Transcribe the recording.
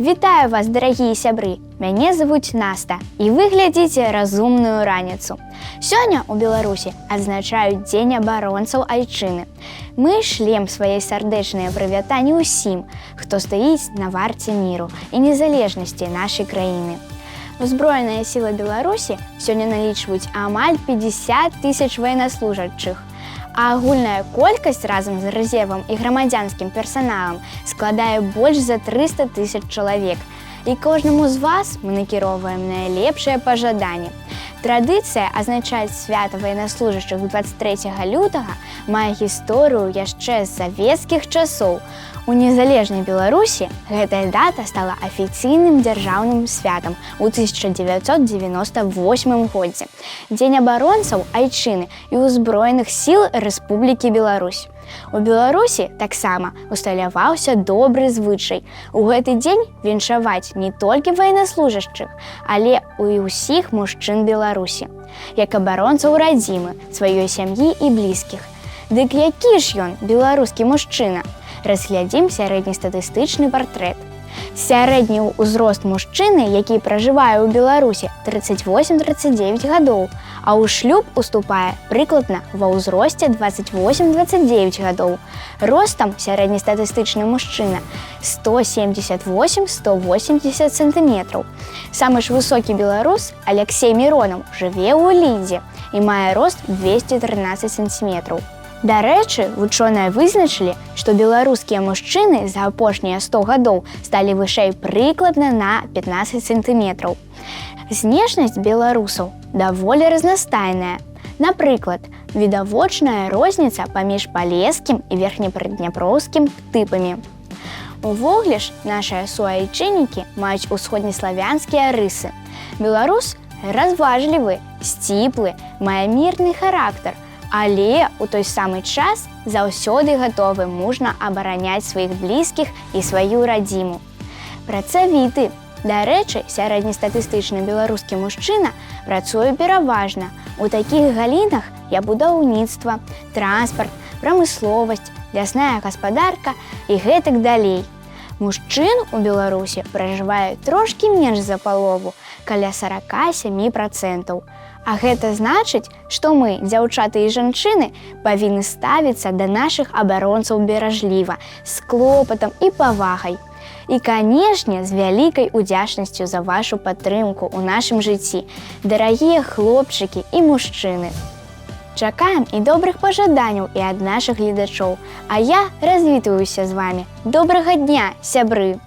Вітаю вас, дарагія сябры! Мяне завуць Наста, і вы глядзіце разумную раніцу. Сёння ў Беларусі адзначаюць Дзень абаронцаў айчыны. Мы шлем свае сардэчныя прывітанні ўсім, хто стаіць на варце міру і незалежнасці нашай краіны. Узброеныя сілы Беларусі сёння налічваюць амаль 50 000 ваеннаслужачых, а агульная колькасць разам з рэзервам і грамадзянскім персаналам складае больш за 300 000 чалавек. І кожнаму з вас мы накіроўваем найлепшыя пажаданні. Традыцыя адзначаць свята ваеннаслужачых 23 лютага мае гісторыю яшчэ з савецкіх часоў. У незалежнай Беларусі гэтая дата стала афіцыйным дзяржаўным святам у 1998 годзе. Дзень абаронцаў айчыны і ўзброеных сіл Рэспублікі Беларусь. У Беларусі таксама усталяваўся добры звычай. У гэты дзень віншаваць не толькі ваеннаслужачых, але і ўсіх мужчын Беларусі, як абаронцаў радзімы, сваёй сям'і і блізкіх. Дык які ж ён, беларускі мужчына? Разглядзім сярэднестатыстычны партрэт. Сярэдні ўзрост мужчыны, які пражывае ў Беларусі, 38-39 гадоў, а ў шлюб уступае прыкладна ва ўзросце 28-29 гадоў. Ростам сярэднестатыстычны мужчына 178-180 сантыметраў. Самы ж высокі беларус, Алексей Миронов, жыве ў Лідзе і мае рост 213 сантыметраў. Дарэчы, вучоныя вызначылі, што беларускія мужчыны за апошнія 100 гадоў сталі вышэй прыкладна на 15 сантыметраў. Знешнасць беларусаў даволі разнастайная. Напрыклад, відавочная розніца паміж палескім і верхнепрыдняпроўскім тыпамі. Увогуле ж, нашыя суайчыннікі маюць усходнеславянскія рысы. Беларус разважлівы, сціплы, мае мірны характар, але ў той самы час заўсёды гатовы мужна абараняць сваіх блізкіх і сваю радзіму. Працавіты. Дарэчы, сярэднестатыстычны беларускі мужчына працуе пераважна у такіх галінах, як будаўніцтва, транспарт, прамысловасць, лясная гаспадарка і гэтак далей. Мужчын у Беларусі пражывае трошкі менш за палову, каля 47%. А гэта значыць, што мы, дзяўчаты і жанчыны, павінны ставіцца да нашых абаронцаў беражліва, з клопатам і павагай. І, канешне, з вялікай удзячнасцю за вашу падтрымку ў нашым жыцці, дарагія хлопчыкі і мужчыны. Чакаем і добрых пажаданняў і ад нашых гледачоў, а я развітваюся з вамі. Добрага дня, сябры!